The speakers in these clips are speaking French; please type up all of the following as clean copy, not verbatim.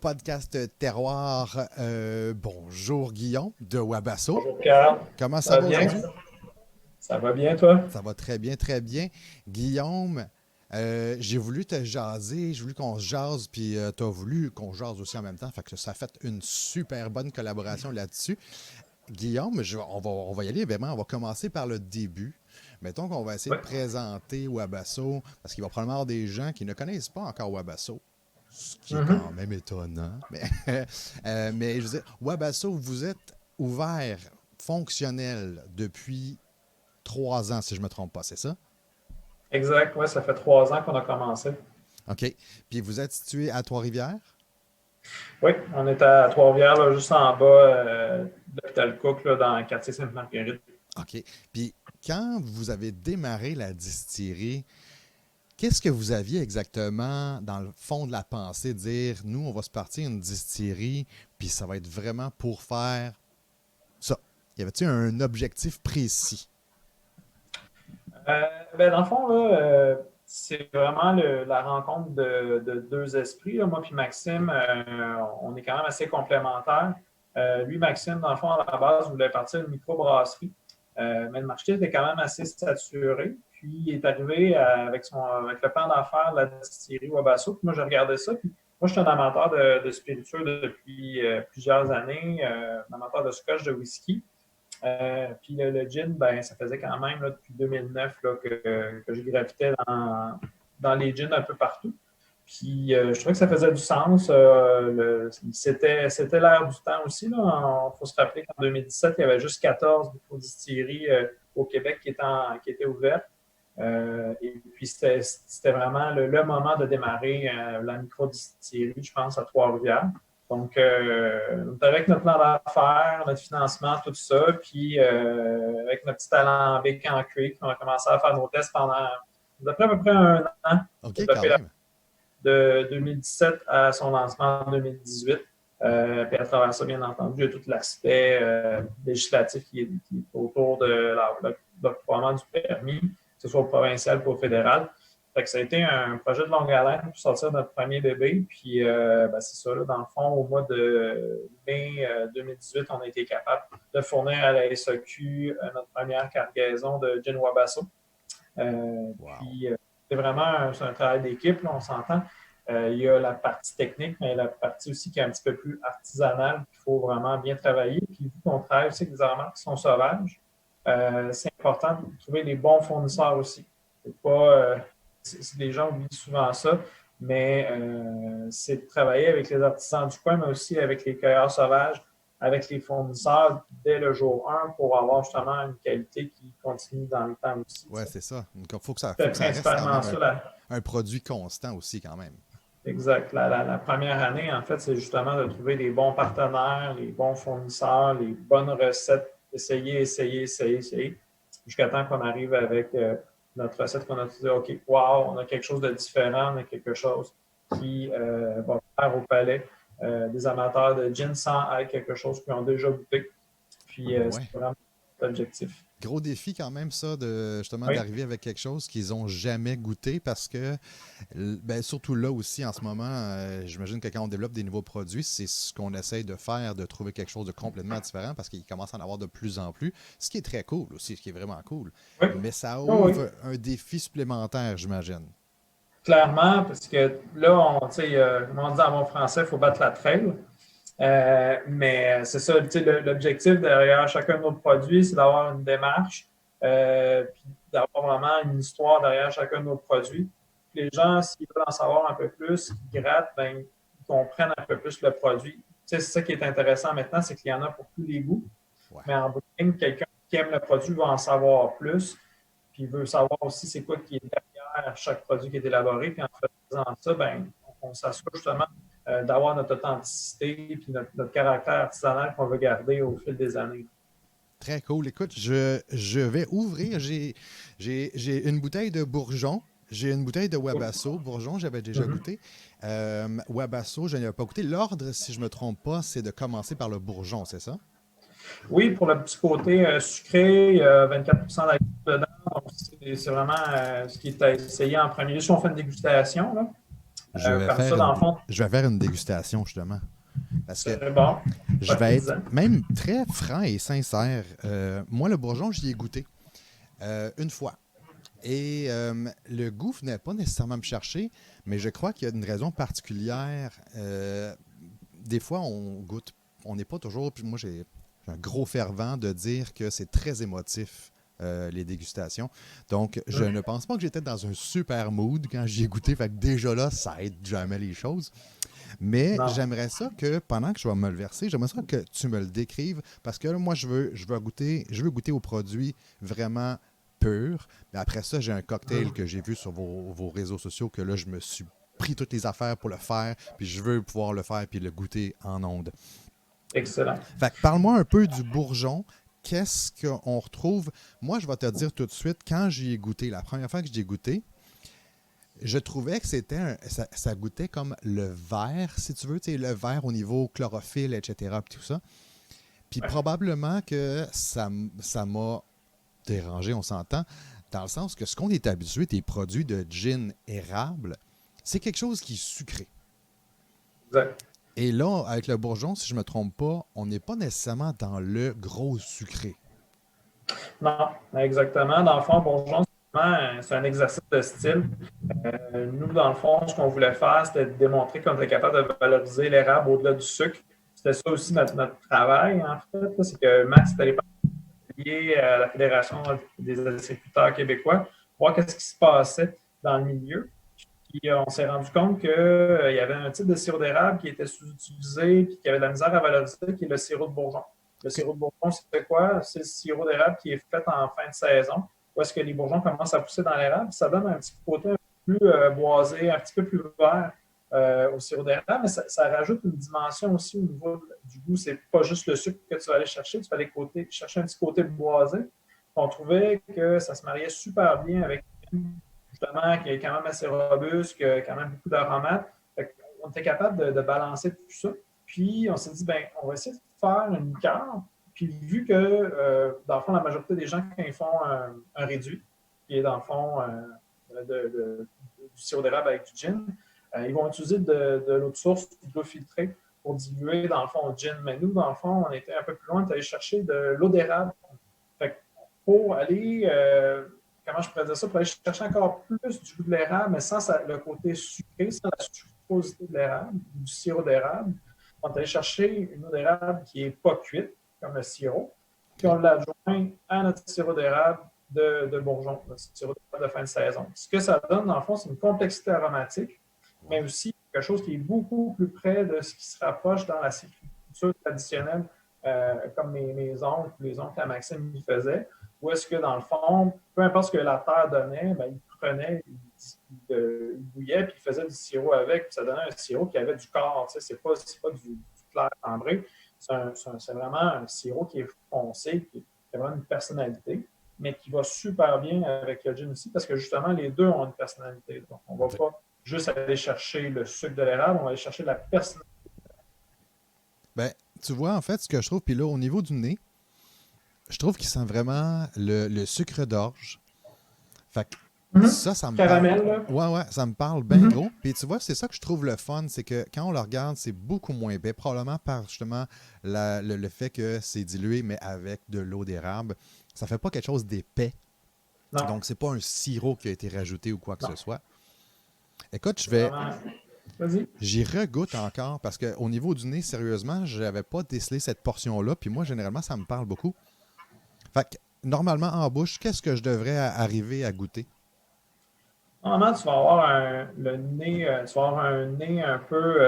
podcast Terroir. Bonjour Guillaume de Wabasso. Bonjour Carl, Comment ça ça va va bien? aujourd'hui? Ça va bien toi? Ça va très bien, très bien. Guillaume, j'ai voulu te jaser, j'ai voulu qu'on se jase, puis tu as voulu qu'on jase aussi en même temps. Fait que ça a fait une super bonne collaboration là-dessus. Guillaume, on va y aller vraiment. On va commencer par le début. Mettons qu'on va essayer Oui. de présenter Wabasso, parce qu'il va probablement y avoir des gens qui ne connaissent pas encore Wabasso, ce qui est Mhm. quand même étonnant. Mais je veux dire, Wabasso, vous êtes ouvert, fonctionnel depuis 3 ans, si je ne me trompe pas, c'est ça? Exact, ouais, ça fait 3 ans qu'on a commencé. OK. Puis vous êtes situé à Trois-Rivières? Oui, on est à Trois-Rivières, là, juste en bas de l'hôpital Cook, là, dans le quartier Sainte-Marguerite. OK. Puis quand vous avez démarré la distillerie, qu'est-ce que vous aviez exactement dans le fond de la pensée, dire, nous, on va se partir une distillerie, puis ça va être vraiment pour faire ça? Y avait-il un objectif précis? Euh, ben, dans le fond, là, c'est vraiment la rencontre de deux esprits, là. Moi puis Maxime, on est quand même assez complémentaires. Lui, Maxime, dans le fond, à la base, voulait partir une microbrasserie, mais le marché était quand même assez saturé. Puis il est arrivé avec le plan d'affaires de la distillerie Wabasso. Puis moi, j'ai regardé ça. Puis moi, je suis un amateur de spiritueux depuis plusieurs années, un amateur de scotch, de whisky. Puis le gin, ben, ça faisait quand même là, depuis 2009 là, que je gravitais dans les gins un peu partout. Puis je trouvais que ça faisait du sens. C'était l'air du temps aussi. Il faut se rappeler qu'en 2017, il y avait juste 14 microdistilleries au Québec qui étaient ouvertes. Et puis c'était vraiment le moment de démarrer la microdistillerie, je pense, à Trois-Rivières. Donc, avec notre plan d'affaires, notre financement, tout ça, puis avec notre petit alambic en cuivre, on a commencé à faire nos tests pendant à peu près un an. OK, quand Développé même. de 2017 à son lancement en 2018. Puis à travers ça, bien entendu, il y a tout l'aspect législatif qui est autour de l'octroiement du permis, que ce soit au provincial ou au fédéral. Fait que ça a été un projet de longue haleine pour sortir notre premier bébé. Puis ben, c'est ça, là, dans le fond, au mois de mai 2018, on a été capable de fournir à la SAQ notre première cargaison de gin Wabasso. Wow. Puis c'est vraiment c'est un travail d'équipe, là, on s'entend. Il y a la partie technique, mais la partie aussi qui est un petit peu plus artisanale, qu'il faut vraiment bien travailler. Puis vu qu'on travaille aussi avec des aliments qui sont sauvages, c'est important de trouver les bons fournisseurs aussi. C'est pas, les gens oublient souvent ça, mais c'est de travailler avec les artisans du coin, mais aussi avec les cueilleurs sauvages, avec les fournisseurs dès le jour 1 pour avoir justement une qualité qui continue dans le temps aussi. Ouais, c'est ça. Donc, faut C'est que ça reste quand principalement même ça. un produit constant aussi, quand même. Exact. La première année, en fait, c'est justement de trouver les bons partenaires, les bons fournisseurs, les bonnes recettes, essayer, jusqu'à temps qu'on arrive avec notre recette qu'on a dit, OK, wow, on a quelque chose de différent, on a quelque chose qui va faire au palais des amateurs de gin sans être quelque chose qu'ils ont déjà goûté. Puis, c'est Ouais. vraiment l'objectif. Gros défi quand même, ça, justement Oui, d'arriver avec quelque chose qu'ils n'ont jamais goûté parce que, ben, surtout là aussi en ce moment, j'imagine que quand on développe des nouveaux produits, c'est ce qu'on essaye de faire, de trouver quelque chose de complètement différent parce qu'il commence à en avoir de plus en plus, ce qui est très cool aussi, ce qui est vraiment cool. oui, Mais ça oui. ouvre un défi supplémentaire, j'imagine. Clairement, parce que là, comme on dit en bon français, il faut battre la trail. Mais c'est ça, l'objectif derrière chacun de nos produits, c'est d'avoir une démarche, puis d'avoir vraiment une histoire derrière chacun de nos produits. Les gens, s'ils veulent en savoir un peu plus, qu'ils grattent, ben, ils comprennent un peu plus le produit. C'est ça qui est intéressant maintenant, c'est qu'il y en a pour tous les goûts. Ouais. Mais en bout de ligne, quelqu'un qui aime le produit va en savoir plus, puis veut savoir aussi c'est quoi qui est derrière chaque produit qui est élaboré. Puis en faisant ça, ben, on s'assure justement d'avoir notre authenticité puis notre caractère artisanal qu'on veut garder au fil des années. Très cool. Écoute, je vais ouvrir. J'ai une bouteille de Bourgeon. J'ai une bouteille de Wabasso. Bourgeon, j'avais déjà Mm-hmm. goûté. Wabasso, je n'avais pas goûté. L'ordre, si je ne me trompe pas, c'est de commencer par le Bourgeon, c'est ça? Oui, pour le petit côté sucré, il y a 24 d'alcool dedans. Donc, c'est vraiment ce qui est à essayer en premier lieu. Si on fait une dégustation, là, Je vais Comme faire ça, dans le fond, je vais faire une dégustation, justement. Parce que c'est bon. je vais être Parfait. même très franc et sincère. Moi, le bourgeon, j'y ai goûté une fois. Et le goût venait pas nécessairement me chercher, mais je crois qu'il y a une raison particulière. Des fois, on goûte, on n'est pas toujours. Puis moi, j'ai un gros fervent de dire que c'est très émotif, les dégustations. Donc, je ne pense pas que j'étais dans un super mood quand j'y ai goûté. Fait que déjà là, ça aide jamais les choses. Mais Non. j'aimerais ça que pendant que je vais me le verser, j'aimerais ça que tu me le décrives parce que là, moi, je veux goûter aux produits vraiment purs. Mais après ça, j'ai un cocktail que j'ai vu sur vos réseaux sociaux que là, je me suis pris toutes les affaires pour le faire, puis je veux pouvoir le faire puis le goûter en ondes. Excellent. Fait que parle-moi un peu du bourgeon. Qu'est-ce qu'on retrouve? Moi, je vais te dire tout de suite, quand j'y ai goûté, la première fois que j'y ai goûté, je trouvais que ça goûtait comme le verre, si tu veux, tu sais, le verre au niveau chlorophylle, etc., puis tout ça. Puis Ouais. probablement que ça m'a dérangé, on s'entend, dans le sens que ce qu'on est habitué, tes produits de gin érable, c'est quelque chose qui est sucré. Exact. Et là, avec le bourgeon, si je ne me trompe pas, on n'est pas nécessairement dans le gros sucré. Non, exactement. Dans le fond, Bourgeon, c'est un exercice de style. Nous, dans le fond, ce qu'on voulait faire, c'était de démontrer qu'on était capable de valoriser l'érable au-delà du sucre. C'était ça aussi notre travail, en fait. C'est que Max est allé lié à la Fédération des agriculteurs québécois, voir qu'est-ce qui se passait dans le milieu. Puis on s'est rendu compte qu'il y avait un type de sirop d'érable qui était sous-utilisé et qui avait de la misère à valoriser, qui est le sirop de bourgeon. Le OK. sirop de bourgeon, c'est quoi? C'est le sirop d'érable qui est fait en fin de saison, où est-ce que les bourgeons commencent à pousser dans l'érable. Ça donne un petit côté un peu plus boisé, un petit peu plus vert au sirop d'érable, mais ça rajoute une dimension aussi au niveau du goût. C'est pas juste le sucre que tu vas aller chercher, tu vas aller chercher un petit côté boisé. On trouvait que ça se mariait super bien avec justement, qui est quand même assez robuste, qui a quand même beaucoup d'aromates. On était capable de balancer tout ça. Puis, on s'est dit, ben, on va essayer de faire une liqueur. Puis, vu que, dans le fond, la majorité des gens, quand ils font un réduit, qui est dans le fond du sirop d'érable avec du gin, ils vont utiliser de l'eau de source, de l'eau filtrée pour diluer, dans le fond, le gin. Mais nous, dans le fond, on était un peu plus loin, on est allé chercher de l'eau d'érable. Fait que pour aller comment je pourrais dire ça, pour aller chercher encore plus du goût de l'érable, mais sans le côté sucré, sans la sucrosité de l'érable, du sirop d'érable. On est allé chercher une eau d'érable qui n'est pas cuite, comme le sirop, puis OK. on l'adjoint à notre sirop d'érable de bourgeon, notre sirop d'érable de fin de saison. Ce que ça donne, dans le fond, c'est une complexité aromatique, mais Ouais. aussi quelque chose qui est beaucoup plus près de ce qui se rapproche dans la sylviculture traditionnelle, comme mes oncles, les oncles à Maxime y faisaient. Où est-ce que, dans le fond, peu importe ce que la terre donnait, ben, il prenait, il bouillait, puis il faisait du sirop avec, puis ça donnait un sirop qui avait du corps. Tu sais, c'est pas du clair ambré. C'est vraiment un sirop qui est foncé, qui a vraiment une personnalité, mais qui va super bien avec le gin aussi, parce que justement, les deux ont une personnalité. Donc, on ne va pas juste aller chercher le sucre de l'érable, on va aller chercher la personnalité. Ben, tu vois, en fait, ce que je trouve, puis là, au niveau du nez, je trouve qu'il sent vraiment le sucre d'orge. Fait que ça me parle. Caramel, là. Ouais, ouais, ça me parle bien gros. Puis tu vois, c'est ça que je trouve le fun, c'est que quand on le regarde, c'est beaucoup moins épais, probablement par justement le fait que c'est dilué, mais avec de l'eau d'érable. Ça fait pas quelque chose d'épais. Non, Donc, c'est pas un sirop qui a été rajouté ou quoi que ce non. soit. Écoute, C'est vraiment. Vas-y. j'y regoute encore parce qu'au niveau du nez, sérieusement, je n'avais pas décelé cette portion-là. Puis moi, généralement, ça me parle beaucoup. Fait que, normalement, en bouche, qu'est-ce que je devrais arriver à goûter? Normalement, tu vas avoir le nez, tu vas avoir un nez un peu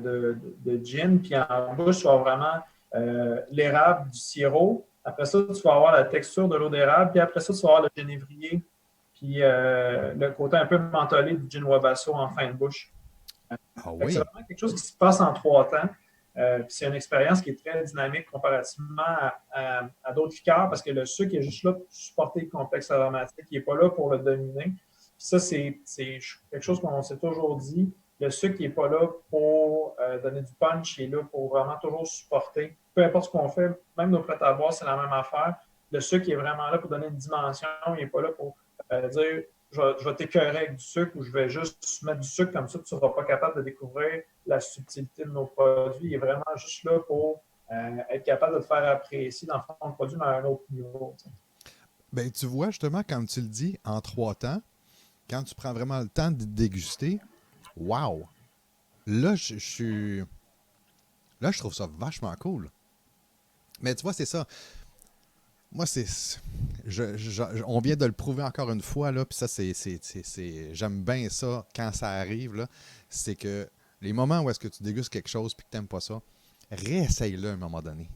de gin, puis en bouche, tu vas avoir vraiment l'érable du sirop. Après ça, tu vas avoir la texture de l'eau d'érable, puis après ça, tu vas avoir le génévrier, puis le côté un peu mentholé du gin wabasso en fin de bouche. Ah Fait que c'est oui? vraiment quelque chose qui se passe en 3 temps. C'est une expérience qui est très dynamique comparativement à d'autres liqueurs parce que le sucre est juste là pour supporter le complexe aromatique. Il n'est pas là pour le dominer. Puis ça, c'est quelque chose qu'on s'est toujours dit. Le sucre n'est pas là pour donner du punch, il est là pour vraiment toujours supporter. Peu importe ce qu'on fait, même nos prêts à boire, c'est la même affaire. Le sucre est vraiment là pour donner une dimension. Il n'est pas là pour dire je vais t'écœurer avec du sucre ou je vais juste mettre du sucre comme ça, tu ne seras pas capable de découvrir la subtilité de nos produits. Il est vraiment juste là pour être capable de te faire apprécier dans le fond le produit à un autre niveau. Ben, tu vois, justement, comme tu le dis, en 3 temps, quand tu prends vraiment le temps de déguster, wow! Là, je suis. Là, je trouve ça vachement cool. Mais tu vois, c'est ça. Moi, on vient de le prouver encore une fois, là, puis ça, j'aime bien ça quand ça arrive, là. C'est que les moments où est-ce que tu dégustes quelque chose puis que tu n'aimes pas ça, réessaye-le à un moment donné.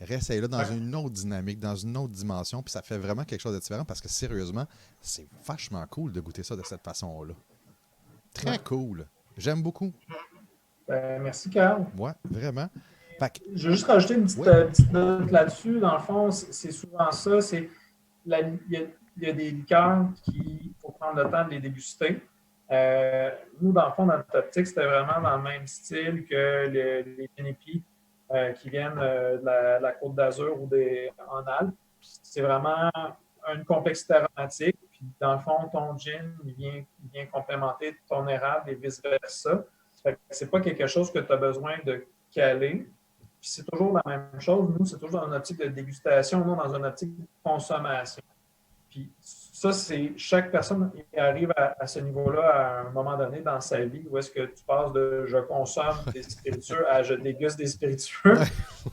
Réessaye-le dans Ouais. une autre dynamique, dans une autre dimension, puis ça fait vraiment quelque chose de différent parce que sérieusement, c'est vachement cool de goûter ça de cette façon-là. Très Ouais. cool. J'aime beaucoup. Ben, merci, Carl. Ouais, vraiment. Fait que, Je veux juste rajouter une ouais, petite note là-dessus. Dans le fond, c'est souvent ça. Il y a des liqueurs qu'il faut prendre le temps de les déguster. Nous, dans le fond, notre optique, c'était vraiment dans le même style que les Pénépis qui viennent de la Côte d'Azur ou en Alpes. C'est vraiment une complexité aromatique. Puis, dans le fond, ton gin, il vient complémenter ton érable et vice-versa. Ce n'est pas quelque chose que tu as besoin de caler. Puis c'est toujours la même chose. Nous, c'est toujours dans une optique de dégustation, non dans une optique de consommation. Puis ça, c'est chaque personne arrive à ce niveau-là à un moment donné dans sa vie où est-ce que tu passes de je consomme des spiritueux à je déguste des spiritueux.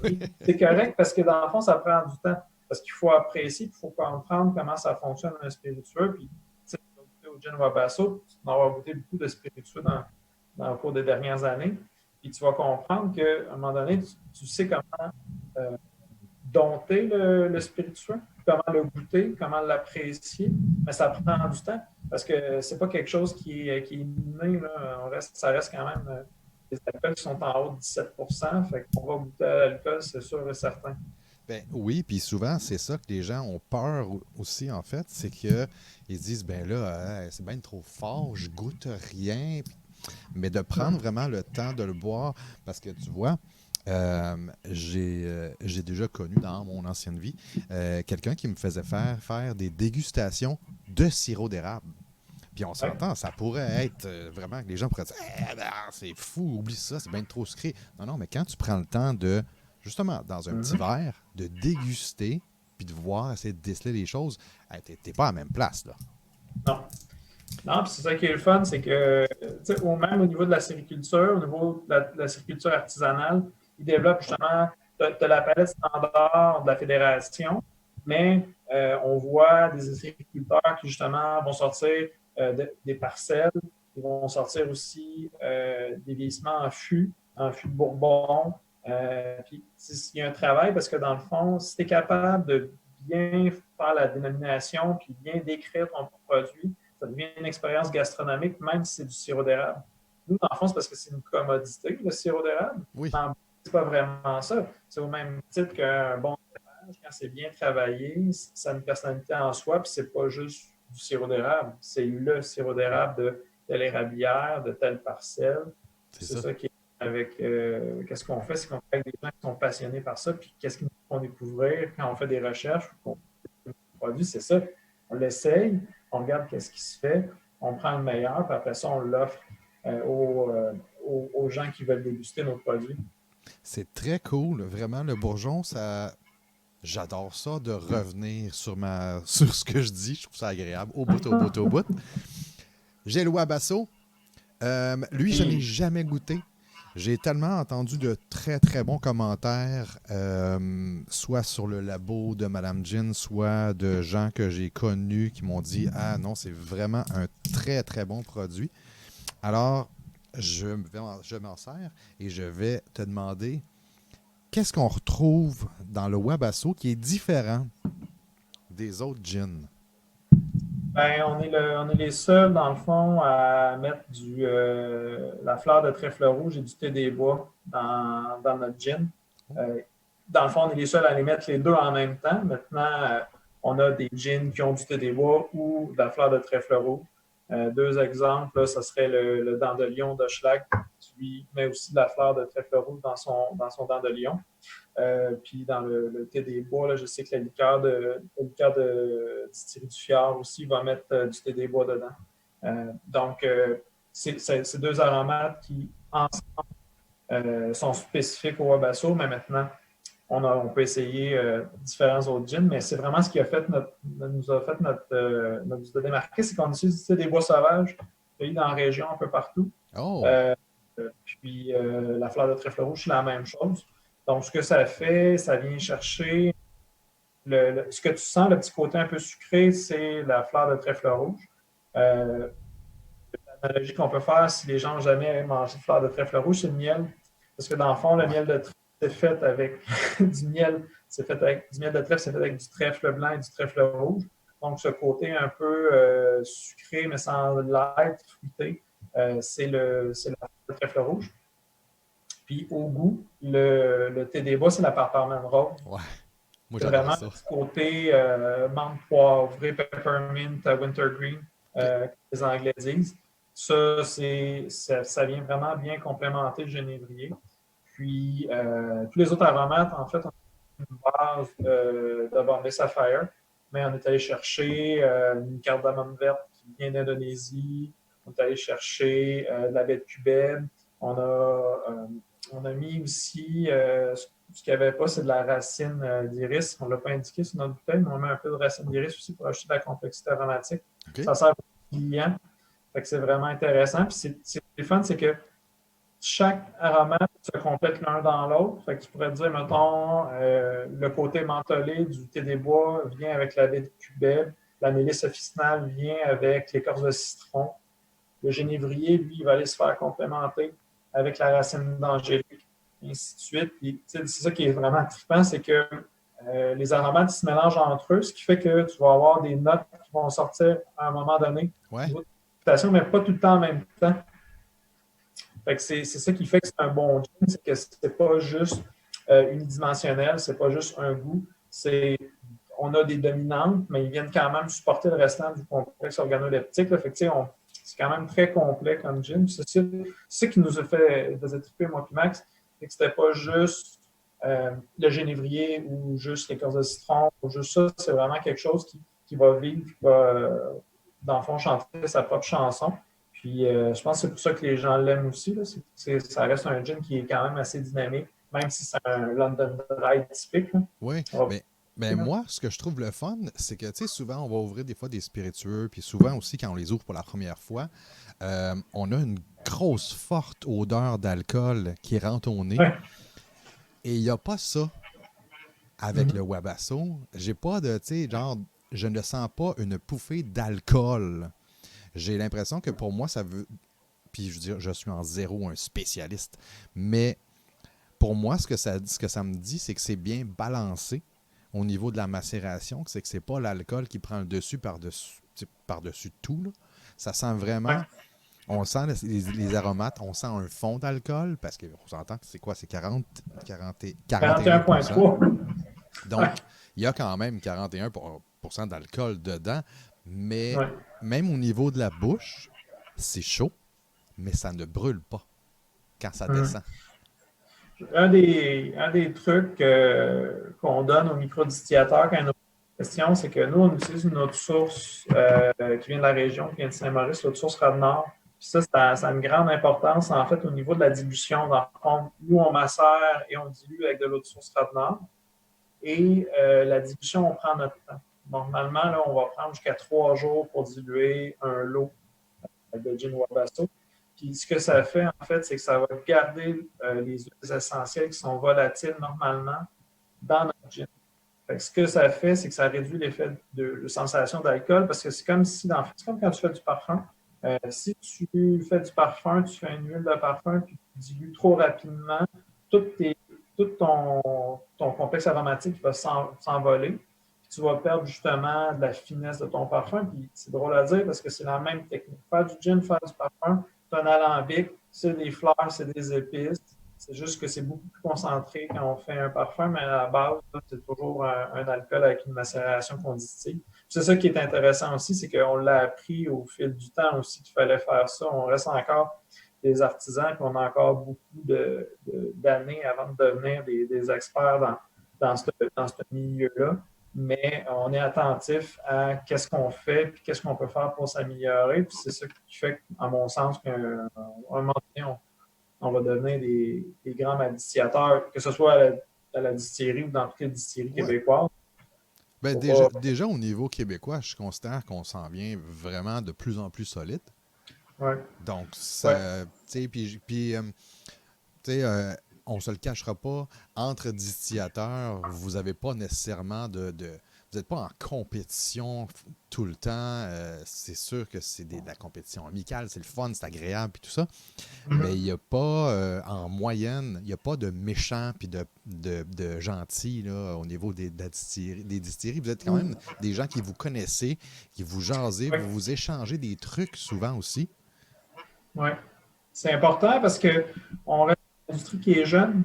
ouais, Puis c'est correct parce que dans le fond, ça prend du temps. Parce qu'il faut apprécier, il faut comprendre comment ça fonctionne un spiritueux. Puis, tu sais, tu vas goûter au gin Wabasso, tu vas avoir goûté beaucoup de spiritueux dans le cours des dernières années. Puis tu vas comprendre qu'à un moment donné, tu sais comment euh, dompter le spiritueux, comment le goûter, comment l'apprécier, mais ça prend du temps parce que c'est pas quelque chose qui est inné. Là. Ça reste quand même des alcools qui sont en haut de 17%, fait qu'on va goûter à l'alcool, c'est sûr et certain. ben oui, puis souvent, c'est ça que les gens ont peur aussi, en fait, c'est que ils disent, ben là, c'est bien trop fort, je goûte rien. Mais de prendre vraiment le temps de le boire, parce que tu vois, j'ai déjà connu dans mon ancienne vie quelqu'un qui me faisait faire des dégustations de sirop d'érable. Puis on Ouais. s'entend, ça pourrait être vraiment que les gens pourraient dire ben, c'est fou, oublie ça, c'est bien trop sucré. Non, non, mais quand tu prends le temps de, justement, dans un petit Mm-hmm. verre, de déguster, puis de voir, essayer de déceler les choses, hey, t'es pas à la même place, là. Non. Non, puis c'est ça qui est le fun, c'est que, même au niveau de la sériculture, au niveau de la sériculture artisanale, ils développent justement de la palette standard de la fédération, mais on voit des sériculteurs qui, justement, vont sortir des parcelles, ils vont sortir aussi des vieillissements en fût de Bourbon. Puis, il y a un travail parce que, dans le fond, si tu es capable de bien faire la dénomination puis bien décrire ton produit, ça devient une expérience gastronomique, même si c'est du sirop d'érable. Nous, dans le fond, c'est parce que c'est une commodité, le sirop d'érable. Oui, Mais c'est pas vraiment ça. C'est au même titre qu'un bon cépage, quand c'est bien travaillé, ça a une personnalité en soi, puis c'est pas juste du sirop d'érable. C'est le sirop d'érable de telle érablière, de telle parcelle. c'est C'est ça. ça qui est avec qu'est-ce qu'on fait, c'est qu'on fait avec des gens qui sont passionnés par ça, puis qu'est-ce qu'ils nous font découvrir quand on fait des recherches, qu'on produit, c'est ça. On l'essaye, on regarde qu'est-ce qui se fait, on prend le meilleur, puis après ça, on l'offre aux gens qui veulent déguster nos produits. C'est très cool, vraiment. Le bourgeon, ça, j'adore ça de revenir sur ce que je dis. Je trouve ça agréable. Au bout, au bout, au bout. J'ai le Wabasso. Lui, je n'ai Et, jamais goûté. J'ai tellement entendu de très, très bons commentaires, soit sur le labo de Madame Gin, soit de gens que j'ai connus qui m'ont dit ah non, c'est vraiment un très, très bon produit. Alors, je m'en sers et je vais te demander qu'est-ce qu'on retrouve dans le Wabasso qui est différent des autres gins? ben, on est les seuls, dans le fond, à mettre la fleur de trèfle rouge et du thé des bois dans notre gin. Euh, dans le fond, on est les seuls à les mettre les deux en même temps. Maintenant, on a des gins qui ont du thé des bois ou de la fleur de trèfle rouge. Deux exemples, là, ce serait le dent de lion de Schlag, qui lui met aussi de la fleur de trèfle rouge dans son dent de lion. Puis dans le thé des bois, là, je sais que la liqueur de distillerie du Fjord aussi va mettre du thé des bois dedans. Donc, c'est deux aromates qui, ensemble, sont spécifiques au Wabasso, mais maintenant, on peut essayer différents autres gins, mais c'est vraiment ce qui a fait nous a fait notre démarquer, c'est qu'on utilise des bois sauvages, cueillis dans la région un peu partout. Oh! Euh, Puis la fleur de trèfle rouge, c'est la même chose. Donc, ce que ça fait, ça vient chercher ce que tu sens, le petit côté un peu sucré, c'est la fleur de trèfle rouge. Euh, L'analogie qu'on peut faire, si les gens n'ont jamais mangé de fleur de trèfle rouge, c'est le miel. Parce que dans le fond, le Ouais. miel de trèfle, c'est fait avec du miel. C'est fait avec du miel de trèfle, c'est fait avec du trèfle blanc et du trèfle rouge. Donc, ce côté un peu sucré, mais sans l'être, fruité, c'est la fleur de trèfle rouge. Puis au goût, le thé des bois, c'est la parparman rose. Ouais. Moi, C'est j'adore vraiment ça. le petit côté menthe poivrée, peppermint, wintergreen, OK. comme les Anglais disent. Ça vient vraiment bien complémenter le génévrier. Puis tous les autres aromates, en fait, on a une base de Bombay Sapphire, mais on est allé chercher une cardamome verte qui vient d'Indonésie. On est allé chercher de la baie de Cubeb. On a mis aussi ce qu'il n'y avait pas, c'est de la racine d'iris. On ne l'a pas indiqué sur notre bouteille, mais on met un peu de racine d'iris aussi pour ajouter de la complexité aromatique. OK. Ça sert aux clients. Fait que c'est vraiment intéressant. Puis ce qui est fun, c'est que chaque aromate se complète l'un dans l'autre. Fait que tu pourrais dire, mettons, le côté mentholé du thé des bois vient avec la baie de Cubeb. La mélisse officinale vient avec l'écorce de citron. Le génévrier, lui, il va aller se faire complémenter avec la racine d'angélique, et ainsi de suite. Puis, c'est ça qui est vraiment trippant, c'est que les aromates se mélangent entre eux, ce qui fait que tu vas avoir des notes qui vont sortir à un moment donné au Ouais. niveau de la mais pas tout le temps en même temps. Fait que c'est ça qui fait que c'est un bon gin, c'est que c'est pas juste unidimensionnel, c'est pas juste un goût, on a des dominantes, mais ils viennent quand même supporter le restant du complexe organoleptique. Là. Fait que, c'est quand même très complet comme gin. C'est ça qui nous a fait triper, moi et Max, c'est que c'était pas juste le génévrier ou juste l'écorce de citron ou juste ça. C'est vraiment quelque chose qui va vivre, qui va, dans le fond, chanter sa propre chanson. Puis, je pense que c'est pour ça que les gens l'aiment aussi. Là. Ça reste un gin qui est quand même assez dynamique, même si c'est un London Dry typique. Là. Oui. On Mais moi, ce que je trouve le fun, c'est que, tu sais, souvent, on va ouvrir des fois des spiritueux, puis souvent aussi, quand on les ouvre pour la première fois, on a une grosse, forte odeur d'alcool qui rentre au nez. Ouais. Et il n'y a pas ça avec le Wabasso. J'ai pas de, tu sais, genre, je ne sens pas une pouffée d'alcool. J'ai l'impression que pour moi, ça veut. Puis je veux dire, je suis en zéro un spécialiste. Mais pour moi, ce que ça me dit, c'est que c'est bien balancé au niveau de la macération, c'est que c'est pas l'alcool qui prend le dessus par-dessus tout. Là. Ça sent Ouais. vraiment. On sent les aromates, on sent un fond d'alcool, parce qu'on s'entend que c'est quoi? C'est 41%. 41,3. Donc, Ouais. il y a quand même 41% d'alcool dedans, mais Ouais. même au niveau de la bouche, c'est chaud, mais ça ne brûle pas quand ça descend. Un des trucs qu'on donne aux microdistillateurs quand on a une question, c'est que nous, on utilise une autre source qui vient de la région, qui vient de Saint-Maurice, l'autre source Radnor. Puis ça a une grande importance, en fait, au niveau de la dilution. Dans le fond, nous, on macère et on dilue avec de l'autre source Radnor. Et la dilution, on prend notre temps. Normalement, là, on va prendre jusqu'à 3 jours pour diluer un lot de gin Wabasso. Puis ce que ça fait, en fait, c'est que ça va garder les huiles essentielles qui sont volatiles normalement dans notre gin. Fait que ce que ça fait, c'est que ça réduit l'effet de sensation d'alcool parce que c'est comme si, c'est comme quand tu fais du parfum. Si tu fais du parfum, tu fais une huile de parfum puis tu dilues trop rapidement, tout, tout ton complexe aromatique va s'envoler. Tu vas perdre justement de la finesse de ton parfum. Puis c'est drôle à dire parce que c'est la même technique. Faire du gin, faire du parfum, c'est un alambic, c'est des fleurs, c'est des épices. C'est juste que c'est beaucoup plus concentré quand on fait un parfum, mais à la base, là, c'est toujours un alcool avec une macération qu'on distille. C'est ça qui est intéressant aussi, c'est qu'on l'a appris au fil du temps aussi qu'il fallait faire ça. On reste encore des artisans, puis on a encore beaucoup d'années avant de devenir des experts dans ce milieu-là. Mais on est attentif à qu'est-ce qu'on fait, puis qu'est-ce qu'on peut faire pour s'améliorer. Puis c'est ça qui fait, à mon sens, qu'à un moment donné, on va devenir des grands magistrateurs, que ce soit à la distillerie ou dans toutes les distilleries Ouais. québécoises. Ben déjà, au niveau québécois, je considère qu'on s'en vient vraiment de plus en plus solide. Ouais. Donc, Ouais. tu sais, puis tu sais, on se le cachera pas, entre distillateurs, vous n'avez pas nécessairement vous n'êtes pas en compétition tout le temps. C'est sûr que c'est de la compétition amicale, c'est le fun, c'est agréable, puis tout ça. Mais il n'y a pas, en moyenne, il n'y a pas de méchants puis de gentils là, au niveau des distilleries. Vous êtes quand même des gens qui vous connaissez, qui vous jasez, Ouais. vous vous échangez des trucs souvent aussi. Ouais. C'est important parce qu'on reste une industrie qui est jeune.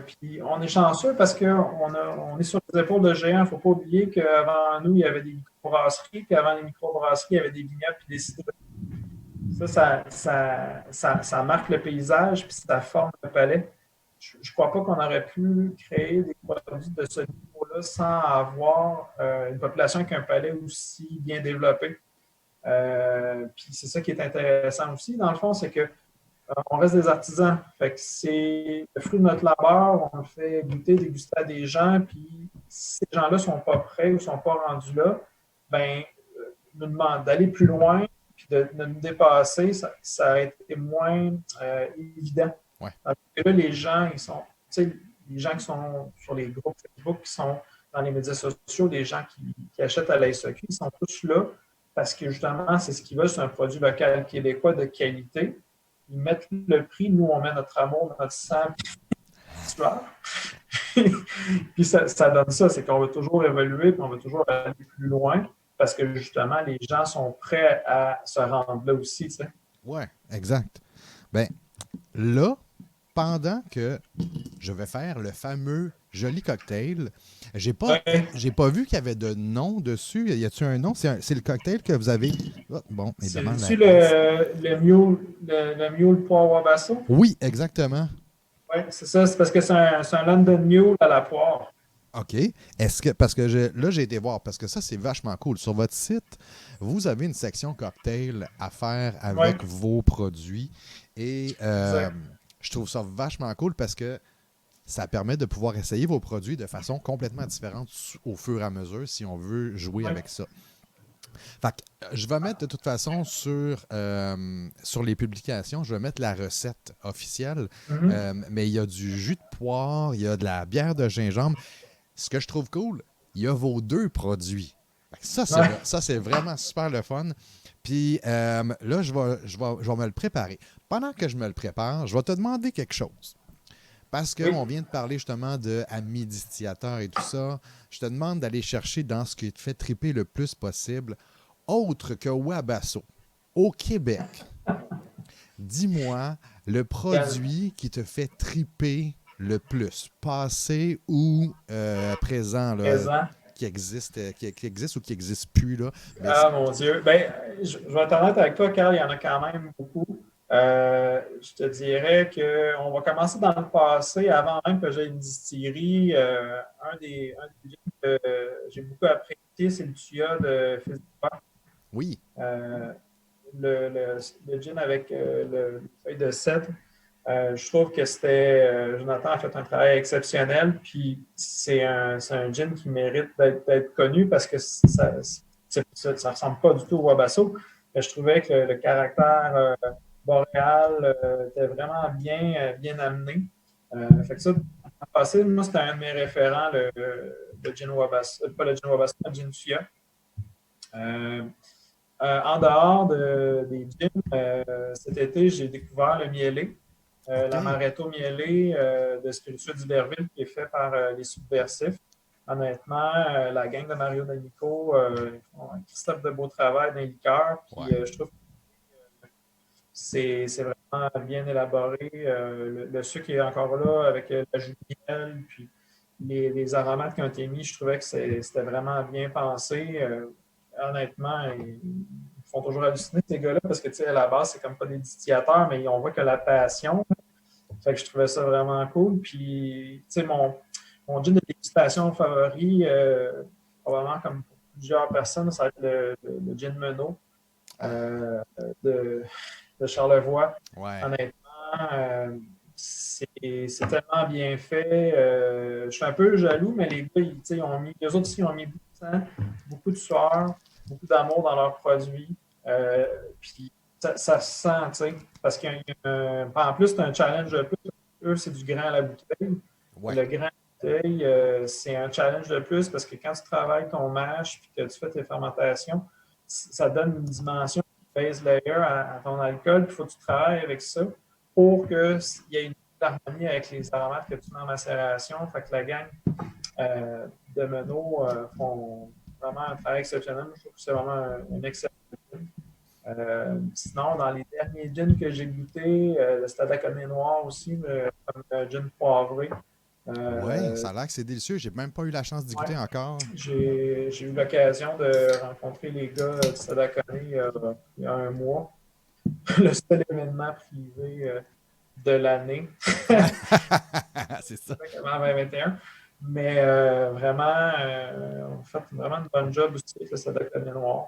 Puis on est chanceux parce qu'on est sur les épaules de géants. Il ne faut pas oublier qu'avant nous, il y avait des microbrasseries, puis avant les microbrasseries, il y avait des vignobles puis des cidres. Ça marque le paysage, puis ça forme le palais. Je ne crois pas qu'on aurait pu créer des produits de ce niveau-là sans avoir une population avec un palais aussi bien développé. Puis c'est ça qui est intéressant aussi, dans le fond, c'est que on reste des artisans. Fait que c'est le fruit de notre labeur, on le fait goûter, déguster à des gens, puis si ces gens-là ne sont pas prêts ou ne sont pas rendus là, ben nous demandent d'aller plus loin, puis de nous dépasser, ça a été moins évident. Ouais. Parce que là, les gens, les gens qui sont sur les groupes Facebook, qui sont dans les médias sociaux, les gens qui achètent à la SAQ, ils sont tous là parce que justement, c'est ce qu'ils veulent, c'est un produit local québécois de qualité. Ils mettent le prix, nous, on met notre amour, notre sang, puis ça donne ça, c'est qu'on veut toujours évoluer, puis on veut toujours aller plus loin, parce que justement, les gens sont prêts à se rendre là aussi. Tu sais. Ouais, exact. Ben, là, pendant que je vais faire le fameux joli cocktail, j'ai pas, Ouais. j'ai pas vu qu'il y avait de nom dessus. Y a-t-il un nom? C'est le cocktail que vous avez. Oh, bon, évidemment, C'est-tu le mule poire wabasso? Oui, exactement. Oui, c'est ça. C'est parce que c'est un London Mule à la poire. OK. Est-ce que, parce que là, j'ai été voir, parce que ça, c'est vachement cool. Sur votre site, vous avez une section cocktail à faire Oui, avec vos produits. Et exact. je trouve ça vachement cool parce que ça permet de pouvoir essayer vos produits de façon complètement différente au fur et à mesure si on veut jouer Oui. avec ça. Fait que, je vais mettre de toute façon sur les publications, je vais mettre la recette officielle. Mhm. Mais il y a du jus de poire, il y a de la bière de gingembre. Ce que je trouve cool, il y a vos deux produits. Fait que Ouais. ça, c'est vraiment super le fun. Puis là, je vais me le préparer. Pendant que je me le prépare, je vais te demander quelque chose. Parce Oui. qu'on vient de parler justement de amis distillateurs et tout ça, je te demande d'aller chercher dans ce qui te fait triper le plus possible, autre que Wabasso. Au Québec, dis-moi le Regarde, produit qui te fait triper le plus, passé ou présent, là, présent. qui existe ou qui n'existe plus. Là. Mais Ah mon Dieu. Ben, je vais être honnête avec toi, Carl, il y en a quand même beaucoup. Je te dirais qu'on va commencer dans le passé, avant même que j'aie une distillerie. Un des gins que j'ai beaucoup apprécié, c'est le Tuya de Fils oui, euh, le gin avec le feuille de cèdre. Je trouve que Jonathan a fait un travail exceptionnel, puis c'est un gin qui mérite d'être connu parce que ça ressemble pas du tout au Wabasso. Mais je trouvais que le caractère boréal était vraiment bien amené. Fait que ça, dans le passé, moi, c'était un de mes référents, le gin Wabasso, pas le gin Wabasso, le gin Fia. Euh, en dehors des gyms, cet été, j'ai découvert le mielé, OK. l'amaretto mielé de Spiritueux d'Iberville qui est fait par les Subversifs. Honnêtement, la gang de Mario D'Amico, ils font Christophe de beau travail dans les liqueurs. Ouais. Puis je trouve que c'est vraiment vraiment bien élaboré. Le sucre est encore là avec la jus de miel, puis les aromates qui ont été mis, je trouvais que c'était vraiment bien pensé. Honnêtement, ils font toujours halluciner ces gars-là parce que, tu sais, à la base, c'est comme pas des distillateurs, mais on voit que la passion. Fait que je trouvais ça vraiment cool. Puis, tu sais, mon gin de dégustation favori, probablement comme pour plusieurs personnes, ça va être le gin Menot euh, de, de Charlevoix. Ouais. Honnêtement, c'est tellement bien fait. Je suis un peu jaloux, mais les gars, ils ont mis, les autres aussi, ils ont mis beaucoup de temps, beaucoup de sueur, beaucoup d'amour dans leurs produits. Puis ça se sent, tu sais, parce en plus, c'est un challenge de plus. Eux, c'est du grain à la bouteille. Ouais. Le grain à la bouteille, c'est un challenge de plus parce que quand tu travailles ton mash et que tu fais tes fermentations, ça donne une dimension base layer à ton alcool, puis il faut que tu travailles avec ça pour qu'il y ait une harmonie avec les aromates que tu mets en macération. Fait que la gang de Menot font vraiment un travail exceptionnel. Je trouve que c'est vraiment un excellent gin. Sinon, dans les derniers gins que j'ai goûtés, le Stadaconé noir aussi, comme gin poivré. Ouais, ça a l'air que c'est délicieux. J'ai même pas eu la chance d'y Ouais, goûter encore. j'ai eu l'occasion de rencontrer les gars de Stadaconé il y a un mois. Le seul événement privé de l'année, C'est ça. en 2021. Mais vraiment, on fait vraiment une bonne job aussi avec le Stadaconé noir.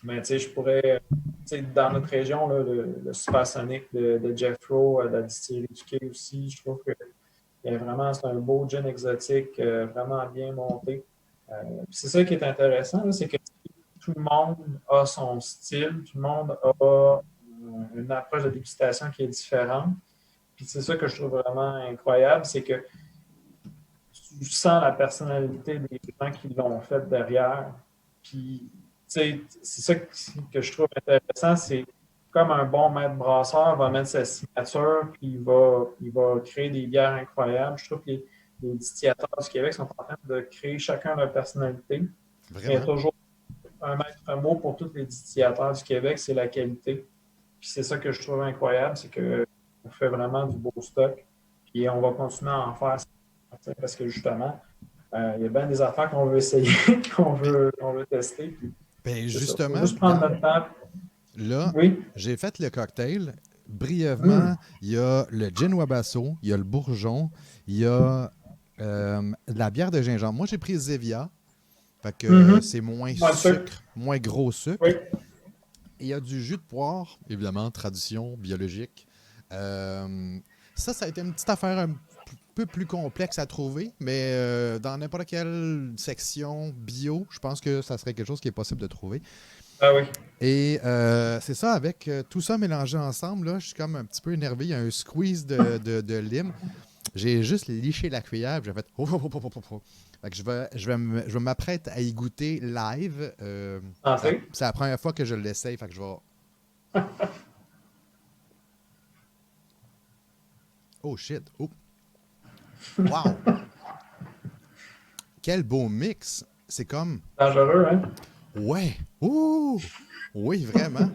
Mais tu sais, je pourrais, tu sais, dans notre région, là, le Supersonic de Jeff Rowe, la distillerie du Quai aussi, je trouve que c'est un beau gin exotique, vraiment bien monté. C'est ça qui est intéressant, là, c'est que tout le monde a son style, tout le monde a une approche de dégustation qui est différente. Puis c'est ça que je trouve vraiment incroyable, c'est que tu sens la personnalité des gens qui l'ont fait derrière. Puis, tu sais, c'est ça que je trouve intéressant, c'est comme un bon maître brasseur va mettre sa signature, puis il va créer des bières incroyables. Je trouve que les distillateurs du Québec sont en train de créer chacun leur personnalité. Mais il y a Vraiment. toujours un maître mot pour tous les distillateurs du Québec, c'est la qualité. Puis c'est ça que je trouve incroyable, c'est qu'on fait vraiment du beau stock. Puis on va continuer à en faire parce que justement, il y a bien des affaires qu'on veut essayer, qu'on veut tester. Puis Ben c'est ça. Il faut justement, juste prendre notre temps. là, Oui. j'ai fait le cocktail. Brièvement, Hum. il y a le gin Wabasso, il y a le bourgeon, il y a la bière de gingembre. Moi, j'ai pris Zevia, fait que Mhm. c'est moins Moins de sucre. sucre, moins gros sucre. Oui. Et il y a du jus de poire, évidemment, tradition, biologique. Ça a été une petite affaire un peu plus complexe à trouver, mais dans n'importe quelle section bio, je pense que ça serait quelque chose qui est possible de trouver. Ah oui. Et c'est ça, avec tout ça mélangé ensemble, là, je suis comme un petit peu énervé. Il y a un squeeze de lime. J'ai juste liché la cuillère, puis j'ai fait oh, oh, oh, oh, oh, oh. Fait que je vais m'apprêter à y goûter live. Entrez. C'est la première fois que je l'essaye, fait que je vais. Oh shit! Oh. Wow! Quel beau mix! C'est comme. Dangereux, hein? Ouais! Ouh! Oui, vraiment.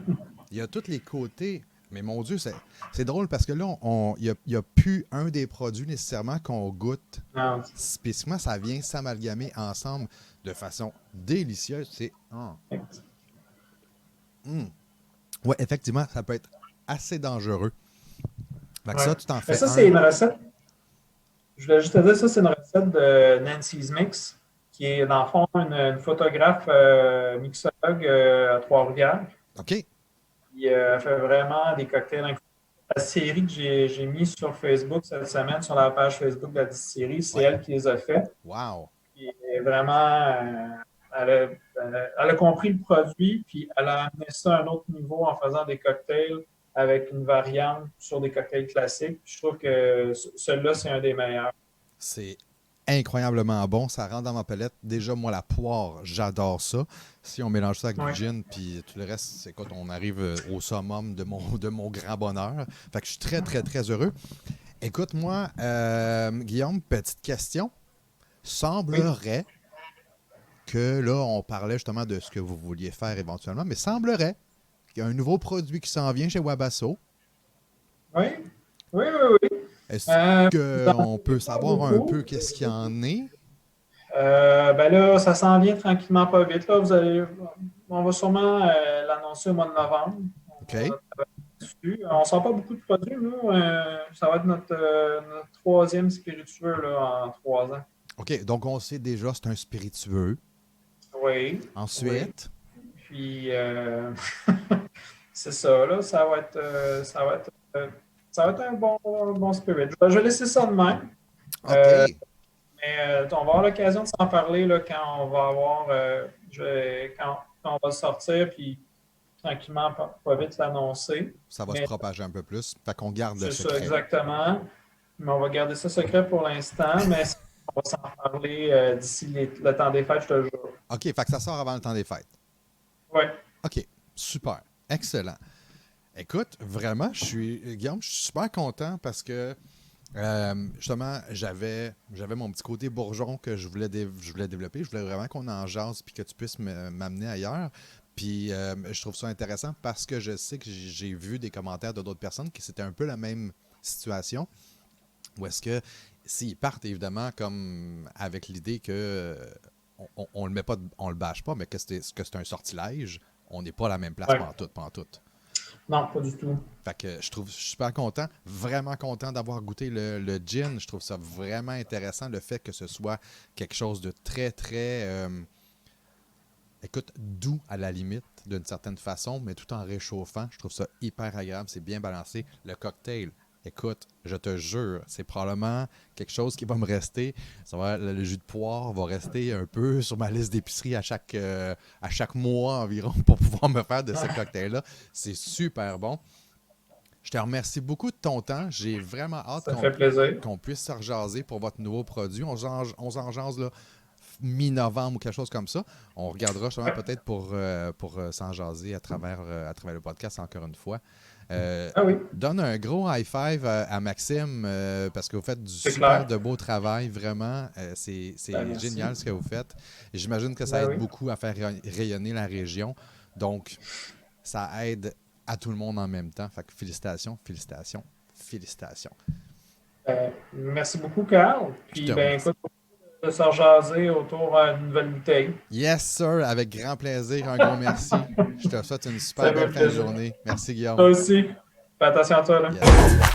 Il y a tous les côtés. Mais mon Dieu, c'est drôle parce que là, il n'y a plus un des produits nécessairement qu'on goûte. Non. Spécifiquement, ça vient s'amalgamer ensemble de façon délicieuse. C'est. Ouais, effectivement, ça peut être assez dangereux. Fait que Ouais. ça, tu t'en Mais fais ça, c'est un. une recette. Je voulais juste te dire, ça, c'est une recette de Nancy's Mix, qui est, dans le fond, une photographe mixologue à Trois-Rivières. OK. Puis, elle fait vraiment des cocktails incroyables. La série que j'ai mis sur Facebook cette semaine, sur la page Facebook de la distillerie, c'est Ouais. elle qui les a fait. Wow. Puis, vraiment, elle a compris le produit, puis elle a amené ça à un autre niveau en faisant des cocktails avec une variante sur des cocktails classiques. Puis je trouve que celui-là, c'est un des meilleurs. C'est incroyablement bon. Ça rentre dans ma palette. Déjà, moi, la poire, j'adore ça. Si on mélange ça avec du Ouais. gin, puis tout le reste, c'est quand on arrive au summum de mon grand bonheur. Fait que je suis très, très, très heureux. Écoute-moi, Guillaume, petite question. Oui. Semblerait que là, on parlait justement de ce que vous vouliez faire éventuellement, mais semblerait qu'il y a un nouveau produit qui s'en vient chez Wabasso. Oui, oui, oui, oui. Est-ce qu'on peut Pas savoir un beaucoup. peu qu'est-ce qu'il y en est? Ben là, ça s'en vient tranquillement pas vite. Là. On va sûrement l'annoncer au mois de novembre. OK. On a travaillé dessus. On ne sort pas beaucoup de produits, nous. Ça va être notre troisième spiritueux là, en 3 ans. OK, donc on sait déjà c'est un spiritueux. Oui, oui. Ensuite, Puis, c'est ça, là. Ça va être un bon spirit. Je vais laisser ça de même. Euh, OK, mais on va avoir l'occasion de s'en parler là, quand on va avoir. Quand on va sortir, puis tranquillement, pas vite l'annoncer. ça va se Mais propager un peu plus. Fait qu'on garde le c'est ça, secret. exactement. Mais on va garder ça secret pour l'instant, mais on va s'en parler d'ici le temps des fêtes, je te jure. OK, fait que ça sort avant le temps des fêtes. Oui, OK, super, excellent. Écoute, vraiment, Guillaume, je suis super content parce que justement, j'avais mon petit côté bourgeon que je voulais développer. Je voulais vraiment qu'on en jase puis que tu puisses m'amener ailleurs. Puis je trouve ça intéressant parce que je sais que j'ai vu des commentaires de d'autres personnes qui c'était un peu la même situation. Ou est-ce que s'ils partent évidemment comme avec l'idée que on le met pas, on le bâche pas, mais que c'est un sortilège, on n'est pas à la même place ouais. pantoute, pantoute. Non, pas du tout. Fait que je suis super content, vraiment content d'avoir goûté le gin. Je trouve ça vraiment intéressant, le fait que ce soit quelque chose de très, très, écoute, doux à la limite, d'une certaine façon, mais tout en réchauffant. Je trouve ça hyper agréable, c'est bien balancé. Le cocktail, écoute, je te jure, c'est probablement quelque chose qui va me rester. Le jus de poire va rester un peu sur ma liste d'épicerie à chaque mois environ pour pouvoir me faire de ce cocktail-là. C'est super bon. Je te remercie beaucoup de ton temps. J'ai vraiment hâte Ça fait plaisir. qu'on puisse se rejaser pour votre nouveau produit. On s'en jase là, mi-novembre ou quelque chose comme ça. On regardera justement Ouais. peut-être pour s'en jaser à travers le podcast encore une fois. Ah oui, Donne un gros high five à Maxime parce que vous faites du c'est super clair. de beau travail, vraiment. Ben, C'est merci. génial ce que vous faites. Et j'imagine que ça Ben aide oui, beaucoup à faire rayonner la région. Donc, ça aide à tout le monde en même temps. Fait que félicitations, félicitations, félicitations. merci beaucoup, Carl. Je Puis, te ben remercie. écoute, de se rejaser autour d'une nouvelle bouteille. Yes, sir, avec grand plaisir. Un gros merci. Je te souhaite une Ça super fait belle fin de plaisir. journée. Merci, Toi Guillaume. aussi. Fais attention à toi, là. Yes.